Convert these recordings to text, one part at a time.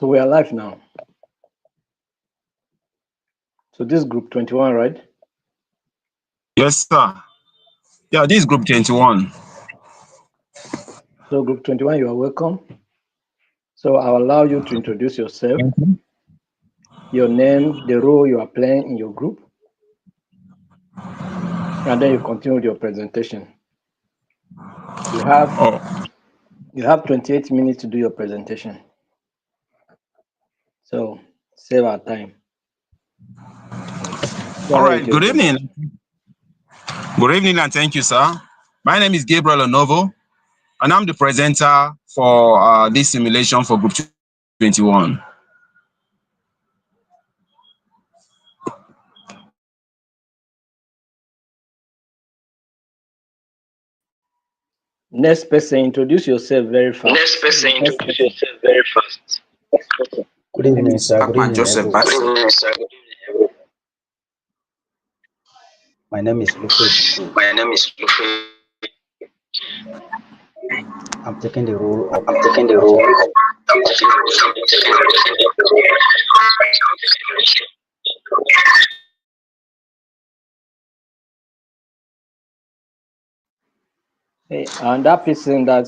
So we are live now. So this is group 21, right? Yes, sir. Yeah, this is group 21. So group 21, you are welcome. So I'll allow you to introduce yourself, your name, the role you are playing in your group, and then you continue with your presentation. You have Oh, you have 28 minutes to do your presentation. So save our time. Go all ahead with right. your Good evening. introduction. Good evening, and thank you, sir. My name is Gabriel Onovo, and I'm the presenter for this simulation for group 21. Next person, introduce yourself very fast. Next person, introduce yourself very fast. Good evening, sir. Good Akpan evening, Joseph everyone. Batsi. My name is Lupe. My name is Lufe. I'm taking the role of I'm taking the role presenter. Hey, and that person that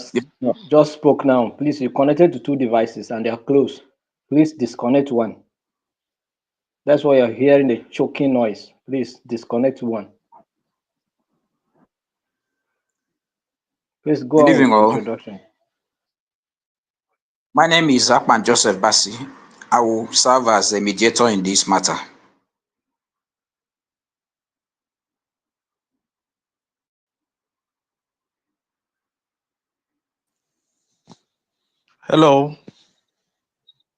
just spoke now, please, you connected to two devices and they are close. Please disconnect one. That's why you're hearing the choking noise. Please disconnect one. Please go Good on with evening, your all. introduction. My name is Akpan Joseph Batsi. I will serve as a mediator in this matter. Hello.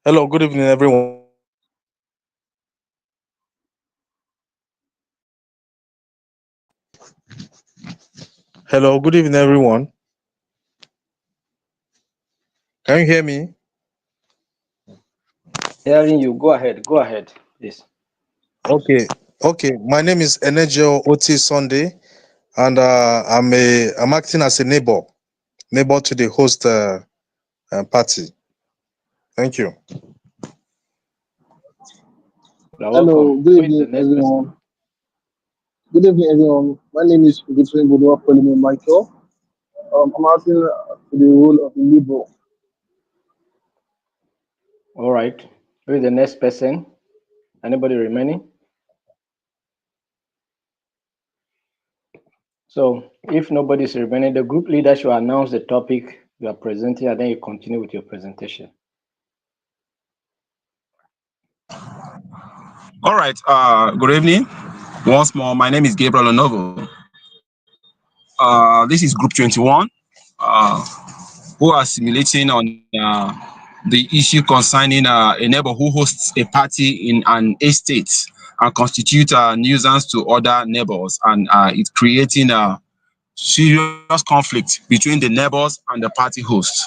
Hello, good evening, everyone. Hello, good evening, everyone. Can you hear me? Hearing you, go ahead, please. Okay. My name is Enejo Oti Sunday, and I'm acting as a neighbor to the host party. Thank you. You're Hello, welcome. good Who is the evening, next person? everyone. Good evening, everyone. My name is Gutrin Budua Polimi Michael. I'm asking for the role of the Libro. All right. Who is the next person? Anybody remaining? So if nobody is remaining, the group leader should announce the topic you are presenting, and then you continue with your presentation. All right. Good evening. Once more, my name is Gabriel Onovo. This is group 21, who are simulating on the issue concerning a neighbor who hosts a party in an estate and constitute a nuisance to other neighbors, and it's creating a serious conflict between the neighbors and the party hosts.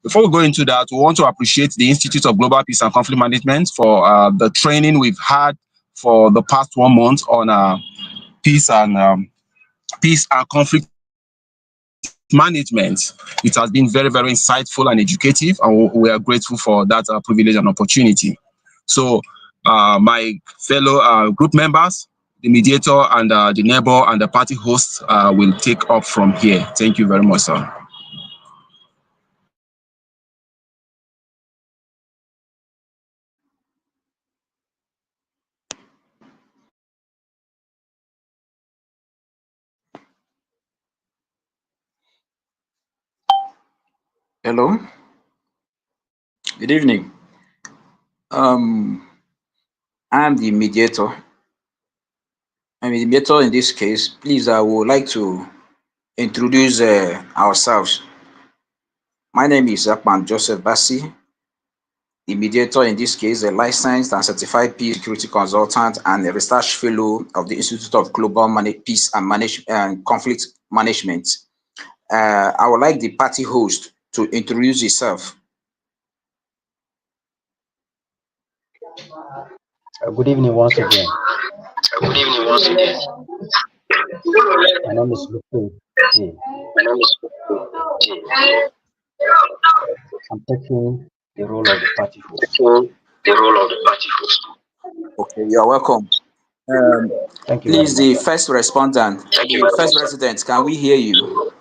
Before we go into that, we want to appreciate the Institute of Global Peace and Conflict Management for the training we've had for the past 1 month on peace and conflict management. It has been very, very insightful and educative, and we are grateful for that privilege and opportunity. So, my fellow group members, the mediator, and the neighbor and the party host will take up from here. Thank you very much, sir. Hello. Good evening. I'm the mediator. I'm the mediator in this case. Please, I would like to introduce ourselves. My name is Akpan Joseph Batsi. The mediator in this case, a licensed and certified peace security consultant and a research fellow of the Institute of Global Peace and Conflict Management. I would like the party host to introduce himself. Good evening once again. Good evening once again. My name is Lupe. My name is I'm taking the role of the party host. The role of the party host. Okay, you're welcome. Um, Thank you very please, much. the first respondent, the first resident, can we hear you?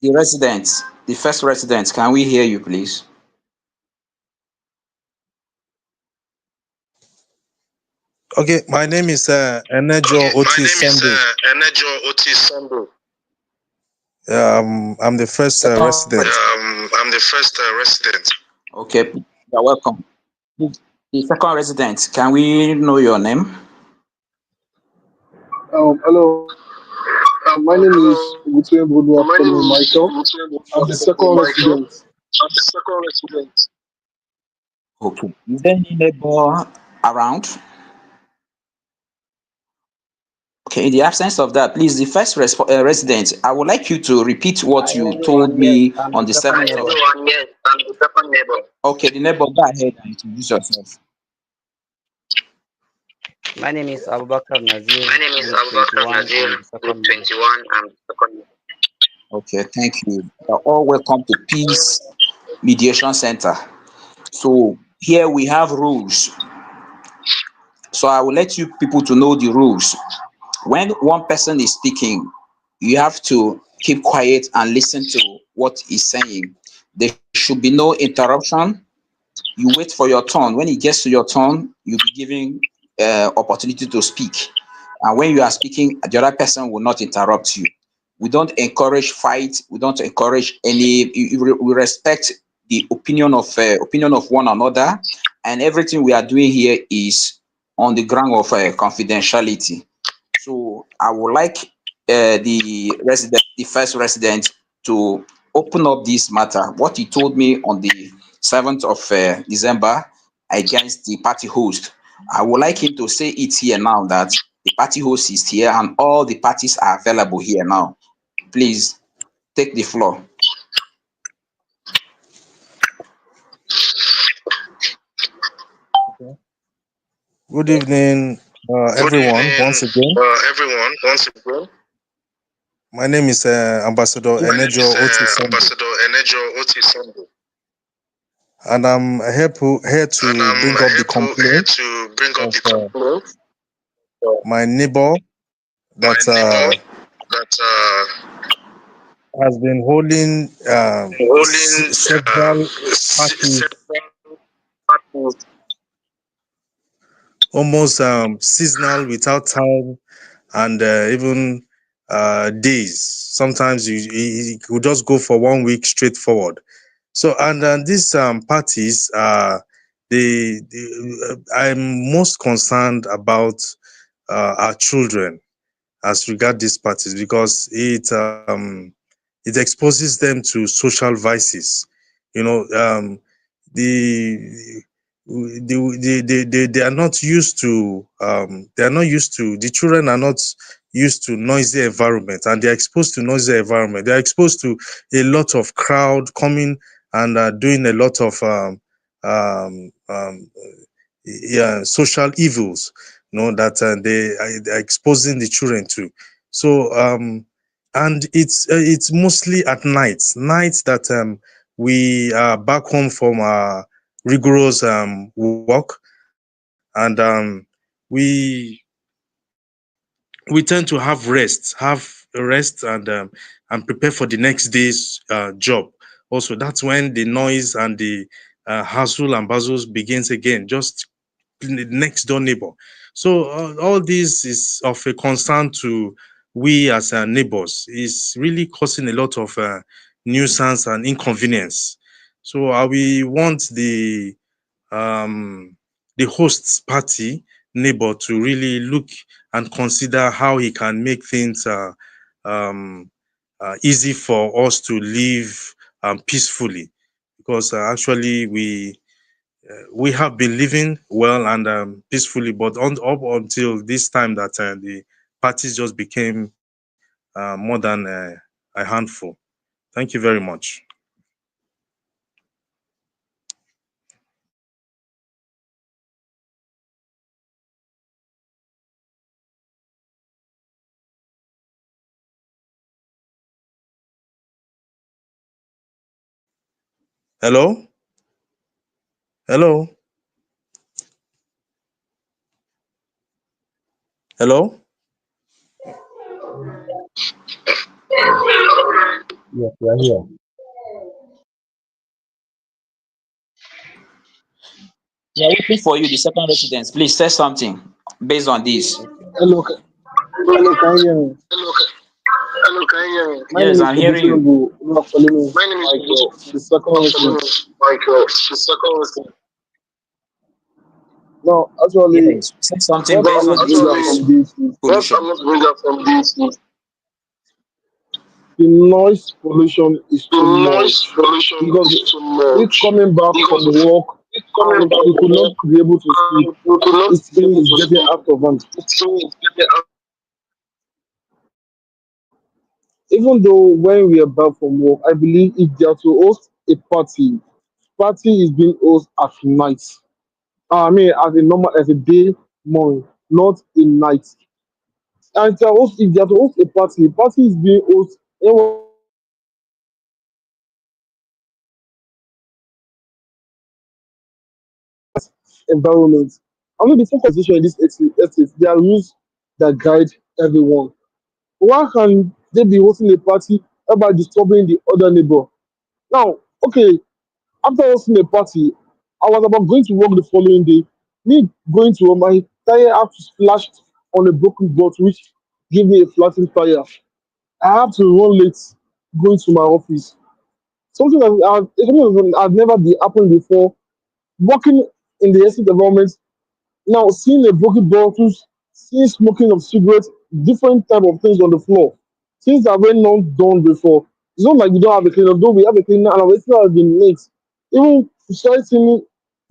The first resident, can we hear you, please? Okay, my name is Enejo Okay, my Oti name is Sunday. Enejo Oti Sunday. I'm the first Second resident. I'm the first resident. Okay, you're welcome. The second resident, can we know your name? Hello. My name is Hello. Gutierrez Boudou My name is Michael. I'm the second Michael. resident. I'm the second resident. Okay. Is there any neighbor around? Okay, in the absence of that, please, the first resident, I would like you to repeat what you told me on the 7th of. Everyone, yes, I'm the second neighbor. Okay, the neighbor, go ahead and introduce yourself. My name is Abubakar Nazir, My name is Group Abubakar 21. Nazir, I'm the Group second member. 21. I'm the second neighbor. Okay, thank you. You're all welcome to Peace Mediation Center. So here we have rules. So I will let you people to know the rules. When one person is speaking, you have to keep quiet and listen to what he's saying. There should be no interruption. You wait for your turn. When it gets to your turn, you'll be given opportunity to speak. And when you are speaking, the other person will not interrupt you. We don't encourage fight. We don't encourage any. We respect the opinion of one another, and everything we are doing here is on the ground of confidentiality. So I would like the first resident, to open up this matter. What he told me on the 7th of December against the party host. I would like him to say it here now that the party host is here and all the parties are available here now. Please take the floor. Good evening, Good everyone. evening, Once again, everyone. Once again, my name is Ambassador my name Enejo is Oti Sunday, Ambassador Enejo Oti Sunday, and I'm here and to I'm bring up the here complaint to bring up of the complaint of my neighbor my that neighbor that has been holding holding several parties, several parties. almost seasonal, without time and even days. Sometimes you could just go for 1 week straightforward. So, and these parties, I'm most concerned about our children as regard these parties because it exposes them to social vices. You know, the they are not used to the children are not used to noisy environment, and they're exposed to noisy environment. They're exposed to a lot of crowd coming and doing a lot of yeah, social evils, that they're exposing the children to. So and it's mostly at nights that we are back home from our rigorous work, and we we tend to have rest and prepare for the next day's job. Also, that's when the noise and the hustle and bustles begins again, just the next door neighbor. So all this is of a concern to we as neighbors. Is really causing a lot of nuisance and inconvenience. So we want the host's party neighbor to really look and consider how he can make things um, easy for us to live peacefully, because actually we have been living well and peacefully, but up until this time that the parties just became more than a handful. Thank you very much. Hello? Hello? Hello? Yeah, we are here. We are waiting for you, the second resident. Please say something based on this. Hello, hello, can you hear me? Hello, can you hear me? My Yes, name is I'm hearing you. Odutungu Oluwafolemi My name is Michael, the second Odutungu resident. Michael, the second listener. Now, actually, Yes, say something what based I'm on not the bring issue out of from Actually, this is what pollution. I'm not bring up from this is the noise pollution is the too noise much pollution because is too we much. coming back from Because work it's coming and back we from could not work be able to sleep. and we could not This be thing able is to getting sleep. out of hand. So it's getting out. Even though when we are back from work, I believe if they are to host a party is being hosted at night. I mean, as a normal, as a day morning, not a night. And to host, if they are to host a party is being hosted environment. I mean, the focus in this estate, there are rules that guide everyone. Why can they be hosting a party about disturbing the other neighbor? Now, okay, after hosting a party, I was about going to work the following day. Me going to work, my tire have to splash on a broken board, which gave me a flattened tire. I have to run late going to my office. Something that I've never been happened before. Working in the estate environment, now seeing a broken bottles, seeing smoking of cigarettes, different type of things on the floor, things that were not done before. It's not like we don't have a cleaner, though we have a cleaner and our still have been late. Even started seeing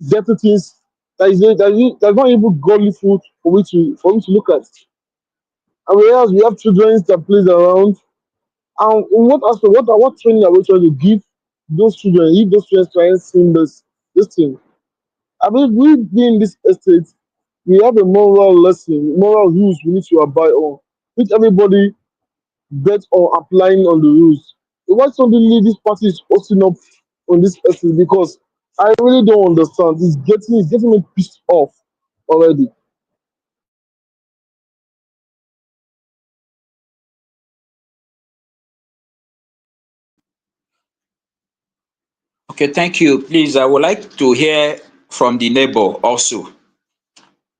dirty things that's not even godly food for me to look at. And whereas we have children that plays around, and in what aspect, what training are we trying to give those children? If those children trying seeing this thing, I mean, we being this estate, we have a moral lesson, moral rules we need to abide on, which everybody bet on applying on the rules. So why suddenly this party is posting up on this estate? Because I really don't understand. It's getting me pissed off already. Okay, thank you. Please, I would like to hear from the neighbor also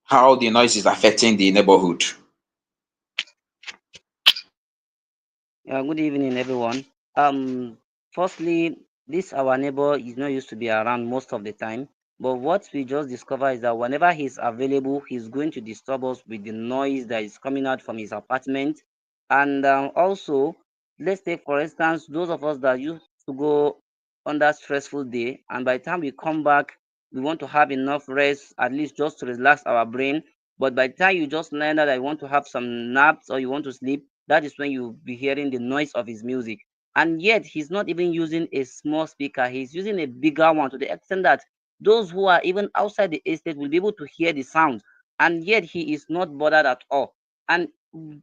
how the noise is affecting the neighborhood. Good evening, everyone. Firstly, this our neighbor is not used to be around most of the time, but what we just discovered is that whenever he's available, he's going to disturb us with the noise that is coming out from his apartment. And also, let's take for instance those of us that used to go under stressful day, and by the time we come back, we want to have enough rest, at least just to relax our brain. But by the time you just learn that I want to have some naps or you want to sleep, that is when you'll be hearing the noise of his music. And yet, he's not even using a small speaker, he's using a bigger one to the extent that those who are even outside the estate will be able to hear the sound. And yet, he is not bothered at all. And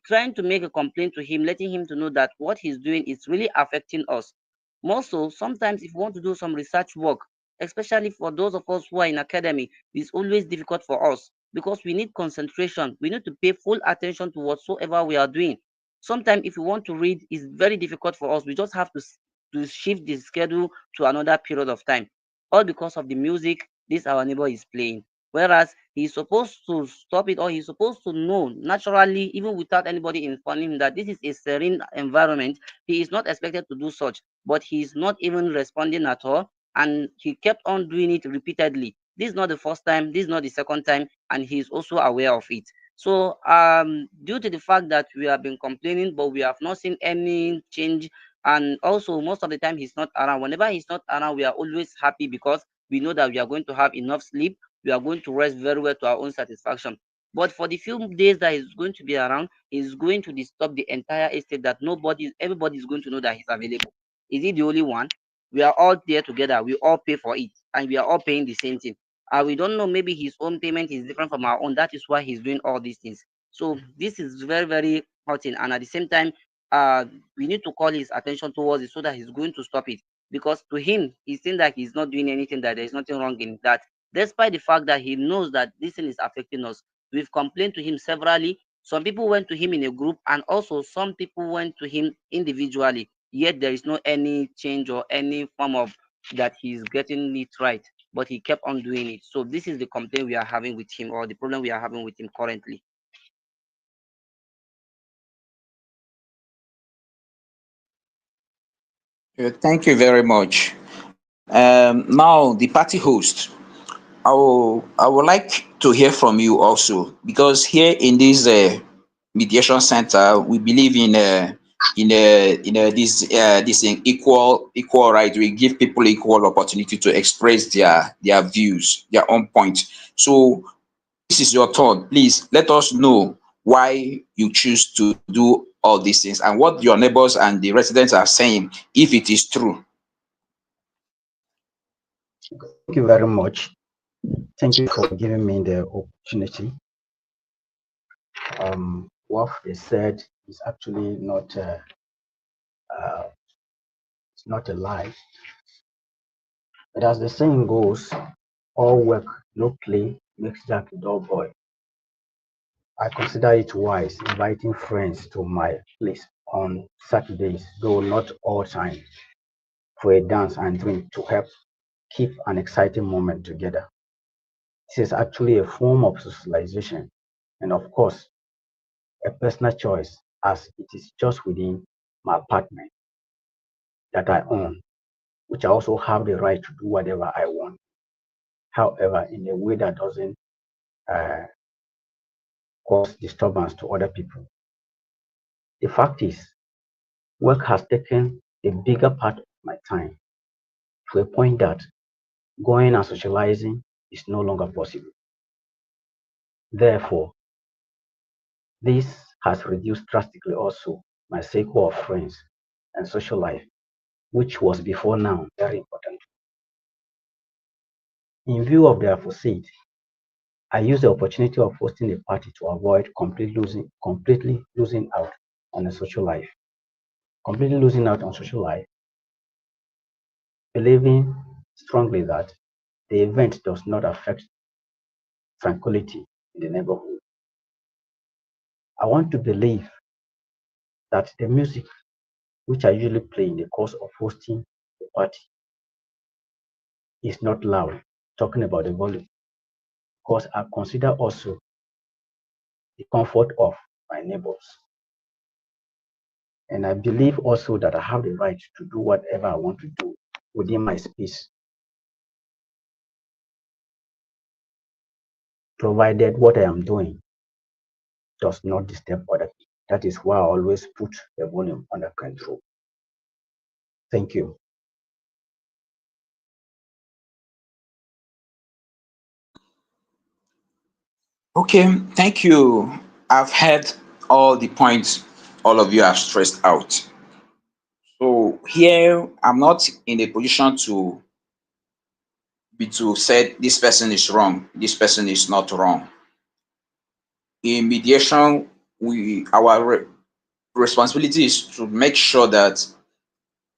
trying to make a complaint to him, letting him to know that what he's doing is really affecting us. More so, sometimes if you want to do some research work, especially for those of us who are in academy, it's always difficult for us because we need concentration. We need to pay full attention to whatsoever we are doing. Sometimes if you want to read, it's very difficult for us. We just have to shift the schedule to another period of time, all because of the music this our neighbor is playing. Whereas he's supposed to stop it, or he's supposed to know naturally, even without anybody informing him, that this is a serene environment. He is not expected to do such, but he's not even responding at all, and he kept on doing it repeatedly. This is not the first time, this is not the second time, and he's also aware of it. So, due to the fact that we have been complaining, but we have not seen any change, and also most of the time he's not around. Whenever he's not around, we are always happy because we know that we are going to have enough sleep. We are going to rest very well to our own satisfaction. But for the few days that he's going to be around, he's going to disturb the entire estate that everybody is going to know that he's available. Is he the only one? We are all there together. We all pay for it, and we are all paying the same thing. We don't know, maybe his own payment is different from our own. That is why he's doing all these things. So this is very, very hurting. And at the same time, uh, we need to call his attention towards it so that he's going to stop it. because to him, it seems like he's not doing anything, that there's nothing wrong in that, despite the fact that he knows that this thing is affecting us. We've complained to him severally. Some people went to him in a group, and also some people went to him individually. Yet there is no any change or any form of that he's getting it right, but he kept on doing it. So this is the complaint we are having with him, or the problem we are having with him currently. Thank you very much. Now, the party host, I would like to hear from you also, because here in this mediation center, we believe in this equal right. We give people equal opportunity to express their views, their own point. So this is your turn. Please let us know why you choose to do all these things and what your neighbors and the residents are saying, if it is true. Thank you very much. Thank you for giving me the opportunity. What they said is actually not it's not a lie. But as the saying goes, all work, no play makes Jack a dull boy. I consider it wise inviting friends to my place on Saturdays, though not all time, for a dance and drink to help keep an exciting moment together. This is actually a form of socialization and, of course, a personal choice as it is just within my apartment that I own, which I also have the right to do whatever I want. However, in a way that doesn't uh, cause disturbance to other people. The fact is, work has taken a bigger part of my time to a point that going and socializing is no longer possible. Therefore, this has reduced drastically also my circle of friends and social life, which was before now very important. In view of the aforesaid, I used the opportunity of hosting a party to avoid completely losing out on a social life. Completely losing out on social life, believing strongly that the event does not affect tranquility in the neighborhood. I want to believe that the music which I usually play in the course of hosting the party is not loud, talking about the volume, because I consider also the comfort of my neighbors. And I believe also that I have the right to do whatever I want to do within my space, provided what I am doing does not disturb other people. That is why I always put the volume under control. Thank you. Okay, thank you. I've heard all the points all of you have stressed out. So here, I'm not in a position to be to say this person is wrong, this person is not wrong. In mediation, our responsibility is to make sure that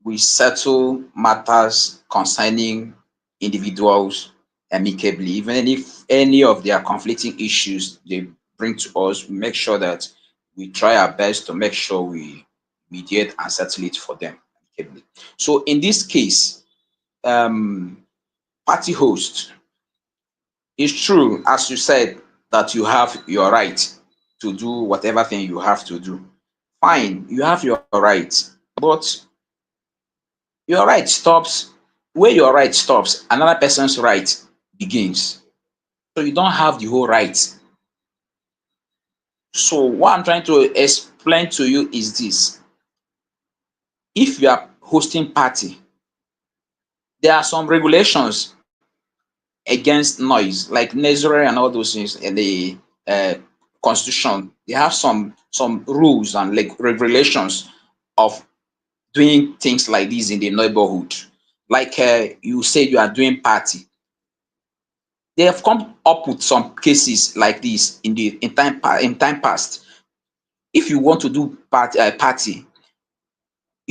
we settle matters concerning individuals amicably, even if any of their conflicting issues they bring to us, we make sure that we try our best to make sure we mediate and settle it for them amicably. So in this case, party host, it's true, as you said, that you have your right to do whatever thing you have to do. Fine, you have your right, but your right stops where your right stops, another person's right begins. So you don't have the whole right. So what I'm trying to explain to you is this. If you are hosting party, there are some regulations against noise, like necessary and all those things in the uh, constitution. They have some rules and like regulations of doing things like this in the neighborhood. Like you said, you are doing party. They have come up with some cases like this in time past. If you want to do party,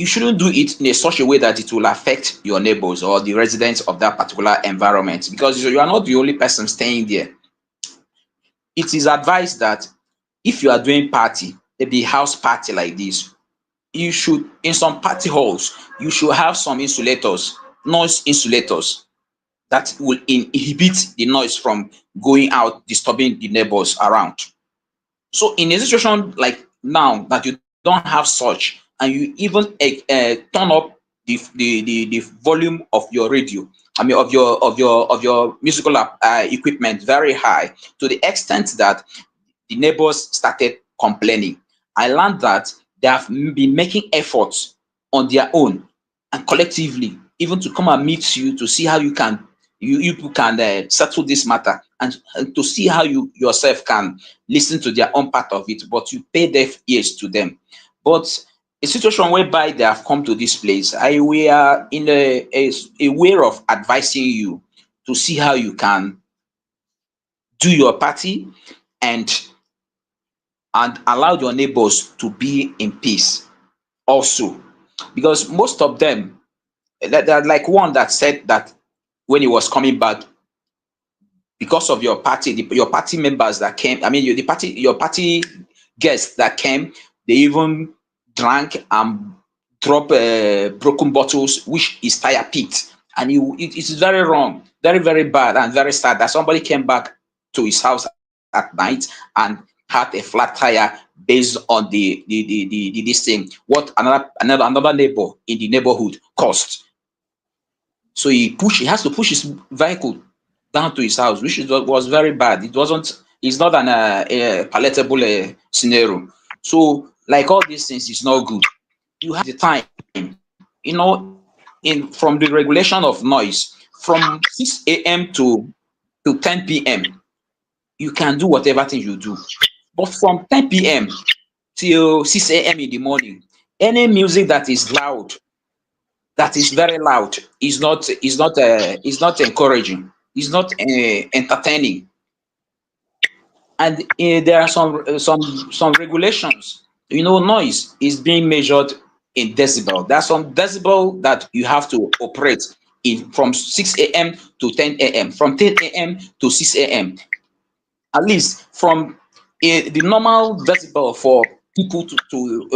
you shouldn't do it in a such a way that it will affect your neighbors or the residents of that particular environment, because you are not the only person staying there. It is advised that if you are doing party, maybe house party like this, you should, in some party halls, you should have some insulators, noise insulators, that will inhibit the noise from going out, disturbing the neighbors around. So in a situation like now that you don't have such, and you even turn up the volume of your radio, I mean of your musical equipment very high, to the extent that the neighbors started complaining. I learned that they have been making efforts on their own and collectively, even to come and meet you to see how you can you people can settle this matter, and to see how you yourself can listen to their own part of it, but you pay deaf ears to them. But a situation whereby they have come to this place, we are in a way of advising you to see how you can do your party and allow your neighbors to be in peace also, because most of them, like one that said that when he was coming back, because of your party, your party members that came, I mean your party guests that came, they even drank and drop broken bottles, which is tire pit, and it is very wrong, very, very bad, and very sad that somebody came back to his house at night and had a flat tire based on the this thing, what another neighbor in the neighborhood caused. So he has to push his vehicle down to his house, which was very bad. It's not a palatable scenario. So like all these things is not good. You have the time, you know, from the regulation of noise from 6 a.m. to 10 p.m. you can do whatever thing you do. But from 10 p.m. till 6 a.m. in the morning, any music that is loud, that is very loud, is not encouraging, is not entertaining. And there are some regulations. You know, noise is being measured in decibel. There are some decibel that you have to operate in from 6 a.m. to 10 a.m., from 10 a.m. to 6 a.m. At least from the normal decibel for people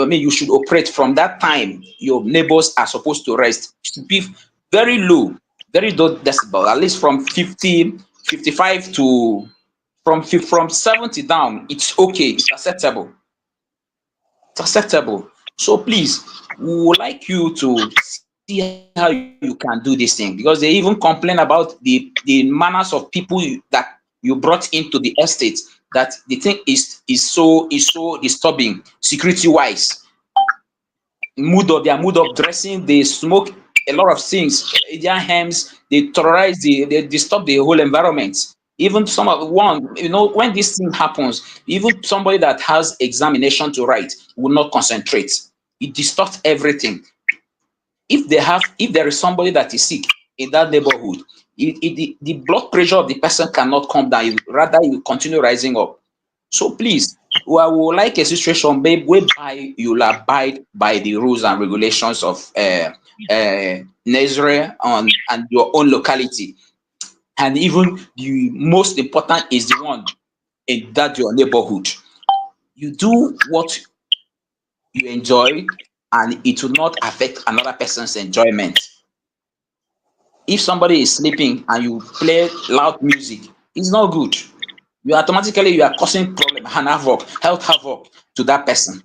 I mean, you should operate from that time. Your neighbors are supposed to rest. It should be very low, very low decibel, at least from 50, 55 to from 70 down. It's okay, it's acceptable. It's acceptable. So please, we would like you to see how you can do this thing, because they even complain about the manners of people that you brought into the estate, that the thing is so disturbing security wise. Their mood of dressing, they smoke a lot of things, their hems, they terrorize, they disturb the whole environment. Even some of one, you know, when this thing happens, even somebody that has examination to write will not concentrate. It distorts everything. If there is somebody that is sick in that neighborhood, the blood pressure of the person cannot come down, rather it will continue rising up. So please, we would like a situation whereby you will abide by the rules and regulations of Nazareth and your own locality. And even the most important is the one in that your neighborhood. You do what you enjoy, and it will not affect another person's enjoyment. If somebody is sleeping and you play loud music, it's not good. You are causing problem and health havoc to that person.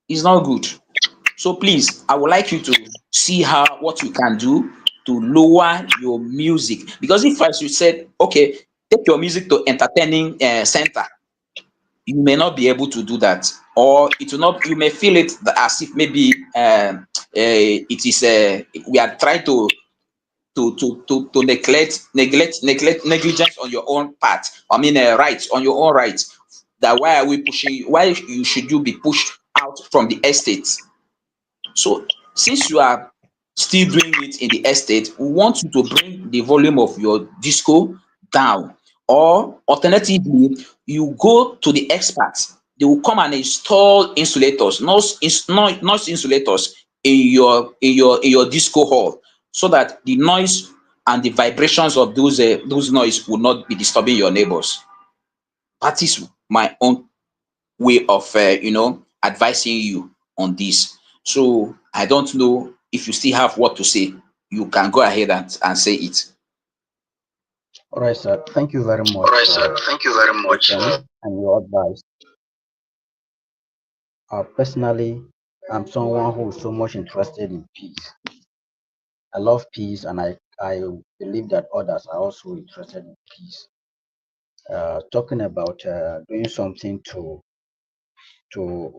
It's not good. So please, I would like you to see what you can do to lower your music, because if, as you said, okay, take your music to entertaining center, you may not be able to do that, or it will not. You may feel it as if maybe it is we are trying to neglect negligence on your own part. I mean, rights on your own rights. That why are we pushing? Why should you be pushed out from the estate? So since you are still doing it in the estate, we want you to bring the volume of your disco down, or alternatively, you go to the experts. They will come and install insulators, noise insulators in your disco hall, so that the noise and the vibrations of those noise will not be disturbing your neighbors. That is my own way of advising you on this. So I don't know if you still have what to say. You can go ahead and say it. All right, sir. Thank you very much All right, sir. for Thank you very your much. question and your advice. Personally, I'm someone who is so much interested in peace. I love peace, and I believe that others are also interested in peace. Talking about doing something to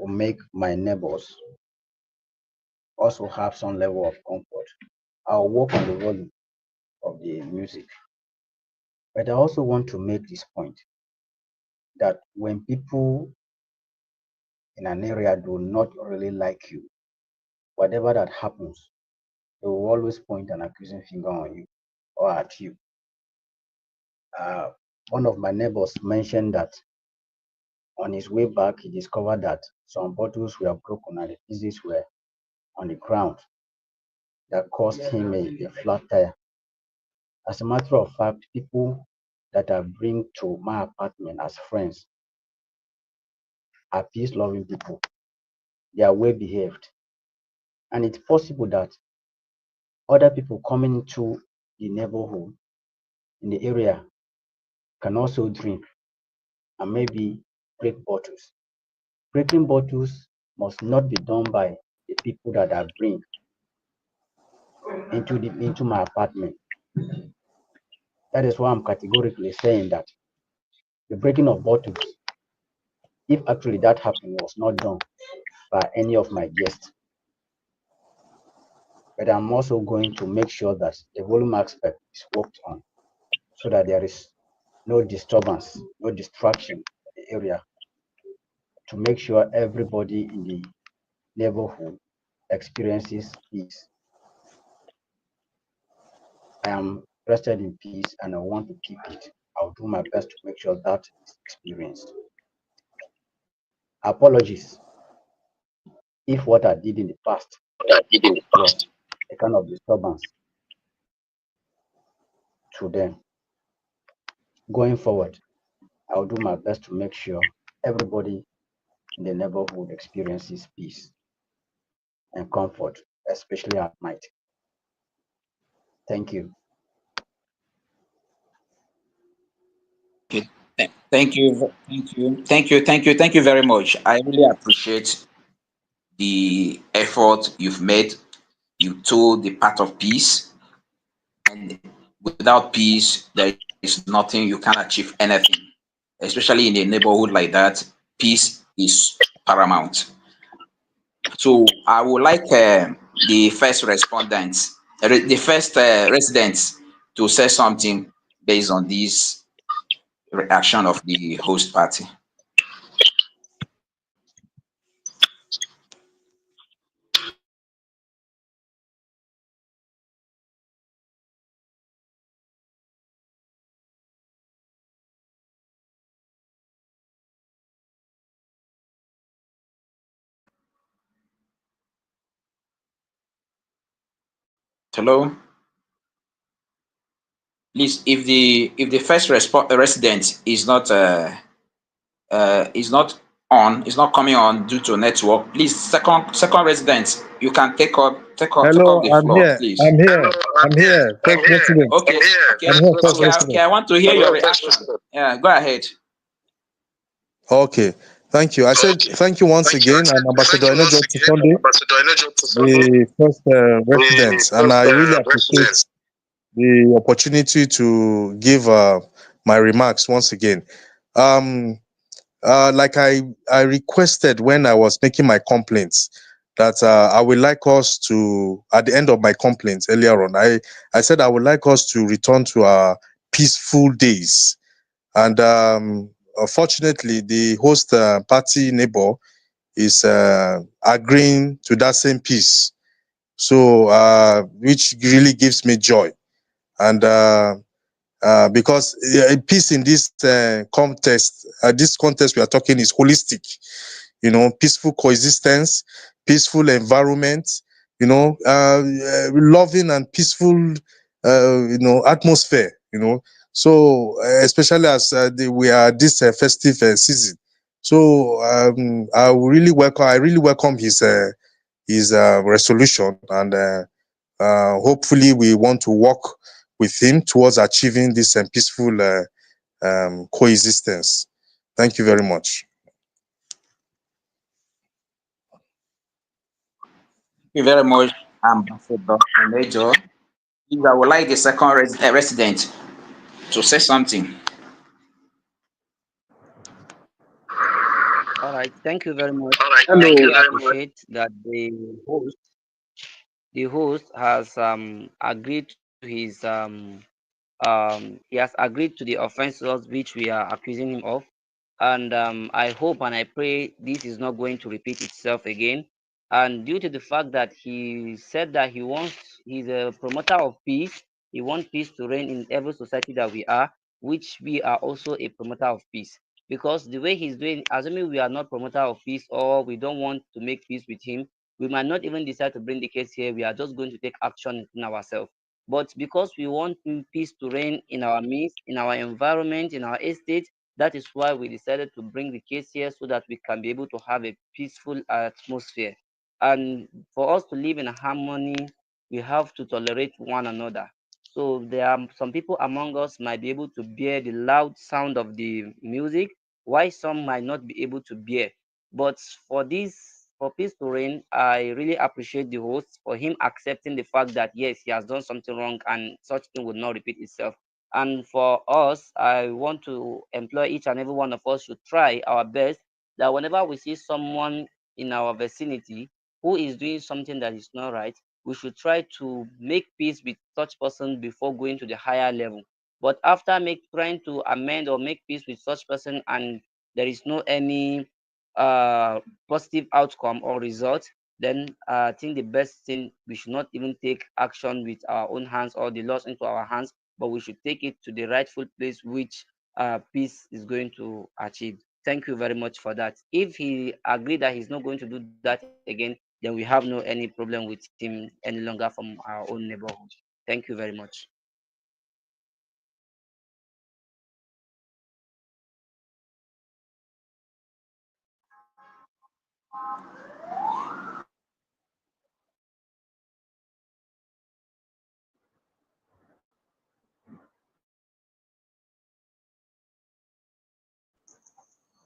make my neighbors also have some level of comfort. I'll work on the volume of the music. But I also want to make this point that when people in an area do not really like you, whatever that happens, they will always point an accusing finger on you or at you. One of my neighbors mentioned that on his way back, he discovered that some bottles were broken and the pieces were on the ground that caused him a flat tire. As a matter of fact, people that I bring to my apartment as friends are peace loving people. They are well behaved. And it's possible that other people coming into the neighborhood in the area can also drink and maybe break bottles. Breaking bottles must not be done by the people that I bring into my apartment. That is why I'm categorically saying that the breaking of bottles, if actually that happened, was not done by any of my guests. But I'm also going to make sure that the volume aspect is worked on so that there is no disturbance, no distraction in the area, to make sure everybody in the neighborhood experiences peace. I am interested in peace and I want to keep it. I'll do my best to make sure that is experienced. Apologies if what I did in the past What I did in the was past. a kind of disturbance to them. Going forward, I'll do my best to make sure everybody in the neighborhood experiences peace and comfort, especially at night. Thank you. Okay. Thank you very much. I really appreciate the effort you've made. You told the path of peace, and without peace, there is nothing. You can't achieve anything, especially in a neighborhood like that. Peace is paramount. So I would like the first respondents, the first residents, to say something based on this reaction of the host party. Hello, please. If the first resident is not on, is not coming on due to network, please, second resident, you can take Hello, off the I'm floor, here. please. I'm here. I'm here. I'm First here. President. Okay, I'm here. okay, I'm here, First okay, President. okay. I want to hear your reaction. Yeah, go ahead. Okay, thank you. I said Okay. thank you once Thank you. again. I'm Thank Ambassador you once Enejo again. Sunday, Ambassador Elijah Sunday, the first the resident, and first I really resident. appreciate the opportunity to give my remarks once again. Um, like I requested when I was making my complaints that I would like us to, at the end of my complaints earlier on, I said I would like us to return to our peaceful days. And unfortunately, the host party neighbor is agreeing to that same peace. So, which really gives me joy. And because peace in this this context we are talking is holistic, peaceful coexistence, peaceful environment, loving and peaceful, atmosphere. So especially as we are this festive season. So I really welcome his resolution, and hopefully we want to work with him towards achieving this peaceful coexistence. Thank you very much. Thank you very much, Ambassador Major. Please, I would like the second resident to say something. All right, thank you very much. I Hello. really appreciate that the host has agreed to his he has agreed to the offenses which we are accusing him of. And I hope and I pray this is not going to repeat itself again. And due to the fact that he said that he's a promoter of peace, he wants peace to reign in every society that we are, which we are also a promoter of peace. Because the way he's doing, assuming we are not promoter of peace or we don't want to make peace with him, we might not even decide to bring the case here. We are just going to take action in ourselves. But because we want peace to reign in our midst, in our environment, in our estate, that is why we decided to bring the case here so that we can be able to have a peaceful atmosphere. And for us to live in harmony, we have to tolerate one another. So there are some people among us might be able to bear the loud sound of the music, while some might not be able to bear. But for peace to reign, I really appreciate the host for him accepting the fact that yes, he has done something wrong and such thing would not repeat itself. And for us, I want to employ each and every one of us to try our best that whenever we see someone in our vicinity who is doing something that is not right, we should try to make peace with such person before going to the higher level. But after trying to amend or make peace with such person and there is no any uh, positive outcome or result, then I think the best thing we should not even take action with our own hands or the laws into our hands, but we should take it to the rightful place which peace is going to achieve. Thank you very much for that. If he agreed that he's not going to do that again, then we have no any problem with him any longer from our own neighborhood. Thank you very much.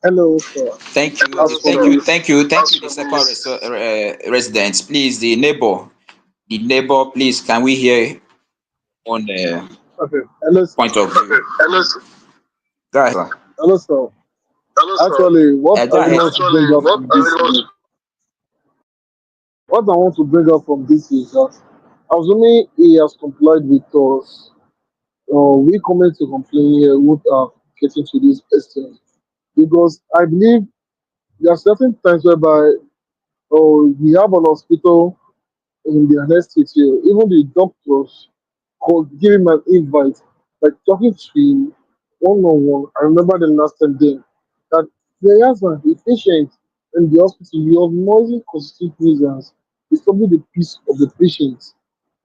Hello, sir. Thank you, As for me, the second resident. Please, the neighbor, please, can we hear on the okay. Hello, sir. point of view? Go ahead, sir. Hello, sir. Actually, Go ahead. what I want to bring up from this is that assuming he has complied with us, we come to complain here would have getting to this extent because I believe there are certain times whereby we have an hospital in the next here, even the doctors called give him an invite, like talking to him one on one. I remember the last time then that there has a patient in the hospital, you have noisy constitute reasons, disturbing the peace of the patient.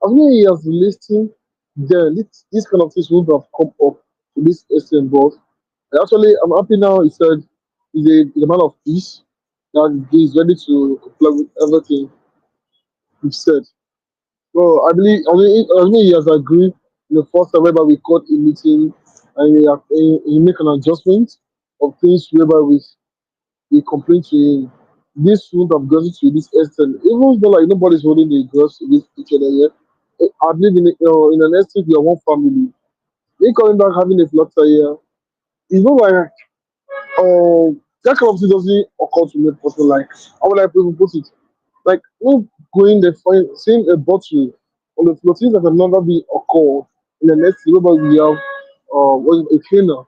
As many he has listened, then this kind of things would have come up to this extent, but actually I'm happy now he said he's a man of peace, that he is ready to comply with everything he said. So I mean, he has agreed in the first time whereby we called a meeting and he make an adjustment of things whereby we complain to him. This wouldn't have gotten to this extent. Even though like nobody's holding the girls against each other here. I believe in an estate we are one family. Me coming back having a flutter here. It's not like that kind of thing doesn't occur to me personally. Like how would I people put it? Like we going there find seeing a bottle on the floor, things that can never be occurred in the next year, but we have what is it, a cleaner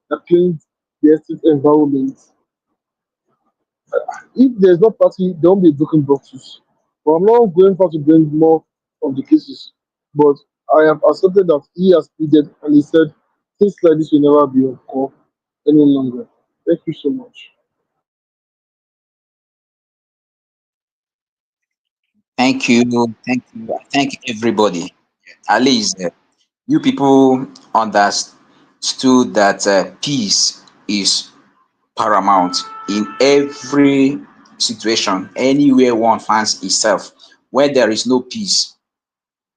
that cleans the estate environment. If there's no party, there won't be broken boxes. But I'm not going for to bring more of the cases. But I have accepted that he has pleaded and he said things like this will never be occur any longer. Thank you so much. Thank you, thank you, everybody. At least you people understood that peace is paramount in every situation, anywhere one finds itself. Where there is no peace,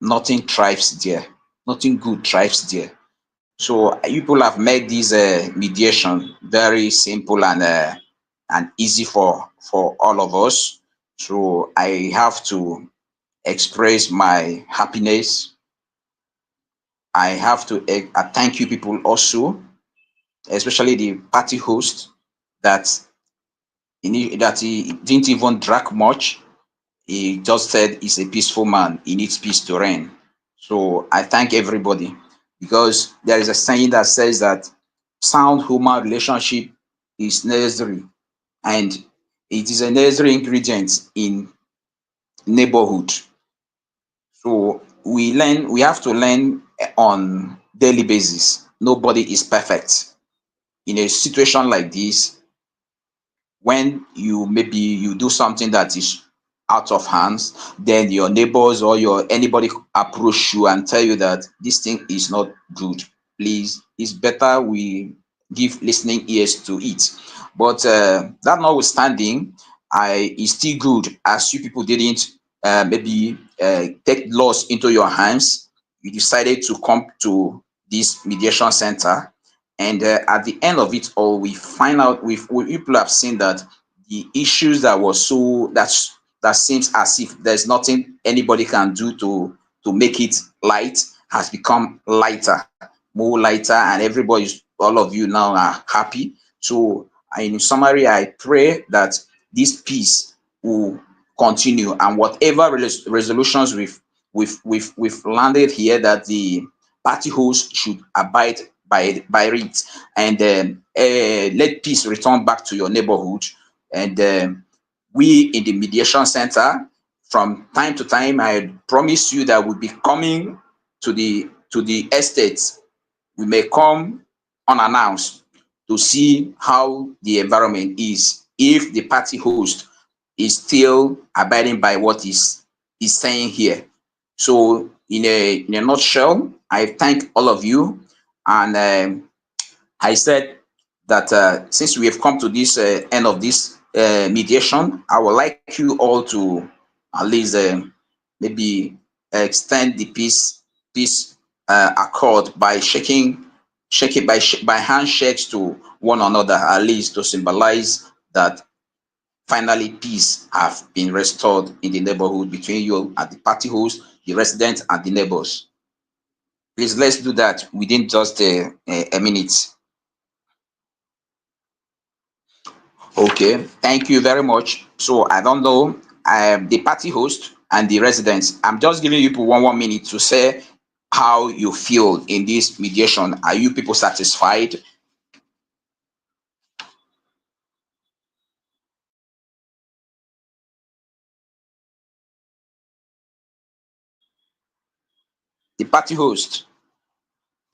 nothing thrives there. Nothing good thrives there. So you people have made this mediation very simple and easy for all of us. So I have to express my happiness. I have to thank you people also, especially the party host that he didn't even drag much. He just said he's a peaceful man. He needs peace to reign. So I thank everybody because there is a saying that says that sound human relationship is necessary, and it is a necessary ingredient in neighborhood. So we have to learn on daily basis. Nobody is perfect. In a situation like this, when you do something that is out of hands, then your neighbors or your anybody approach you and tell you that this thing is not good. Please, it's better we give listening ears to it. But that notwithstanding, it's still good as you people didn't maybe take laws into your hands. You decided to come to this mediation center, and at the end of it all, we find out we people have seen that the issues that was that seems as if there's nothing anybody can do to make it light has become lighter, more lighter, and everybody's all of you now are happy. So in summary, I pray that this peace will continue, and whatever resolutions we've landed here, that the party host should abide by it, and let peace return back to your neighborhood. And we in the mediation center, from time to time, I promise you that we'll be coming to the estates. We may come unannounced to see how the environment is, if the party host is still abiding by what is saying here. So in a nutshell, I thank all of you, and I said that since we have come to this end of this mediation, I would like you all to at least maybe extend the peace accord by by handshakes to one another, at least to symbolize that finally peace have been restored in the neighborhood between you and the party host, the residents, and the neighbors. Please, let's do that within just a minute. Okay, thank you very much. So I don't know, the party host and the residents, I'm just giving you people one minute to say how you feel in this mediation. Are you people satisfied? The party host,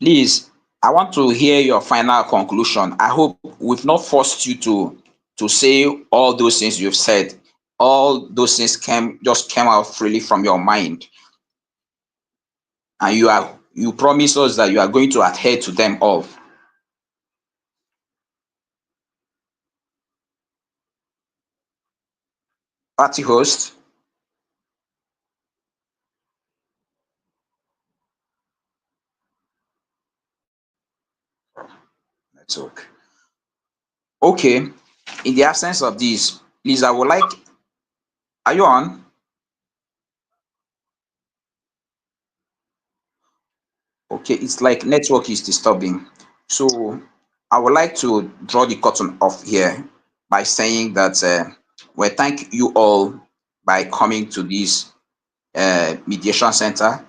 please, I want to hear your final conclusion. I hope we've not forced you to say all those things you've said. All those things just came out freely from your mind, and you promise us that you are going to adhere to them all. Party host, let's look. Okay, in the absence of this, please, I would like, are you on? Okay, it's like network is disturbing. So I would like to draw the curtain off here by saying that we thank you all by coming to this mediation center.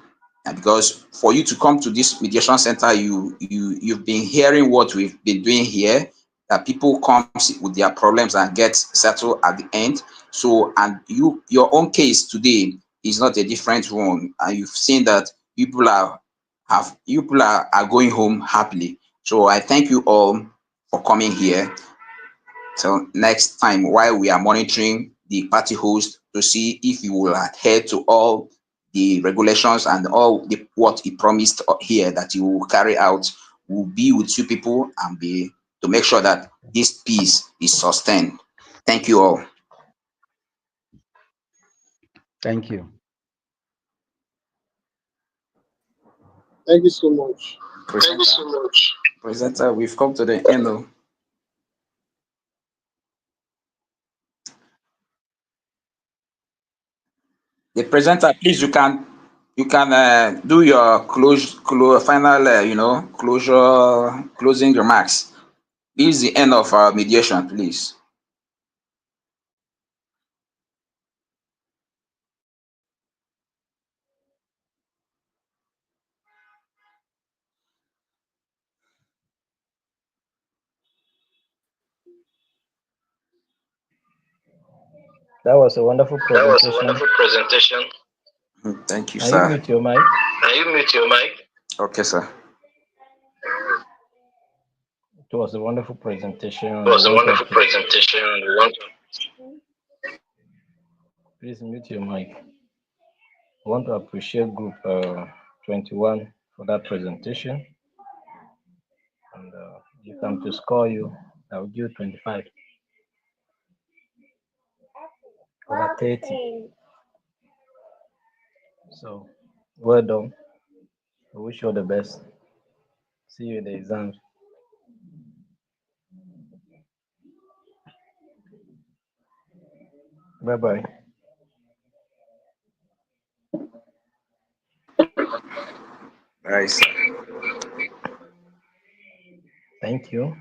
And because for you to come to this mediation center, you've been hearing what we've been doing here, that people come with their problems and get settled at the end. So, and your own case today is not a different one, and you've seen that people are going home happily. So I thank you all for coming here. So next time, while we are monitoring the party host to see if he will adhere to all the regulations and all what he promised here that he will carry out. Will be with you people and be to make sure that this peace is sustained. Thank you all. Thank you. Thank you so much. Thank you so much. Presenter, we've come to the end of. The presenter, please, you can do your final closing remarks. This is the end of our mediation, please. That was a wonderful That was a presentation. wonderful presentation. Thank you, Can you sir. mute your mic? Can you mute your mic? Okay, sir. It was a wonderful presentation. It was a wonderful presentation. We want to Please mute your mic. I want to appreciate Group 21 for that presentation. And if I'm to score you, I will give 25 over 30. So, well done. I wish you all the best. See you in the exams. Bye-bye. All right, sir. Thank you.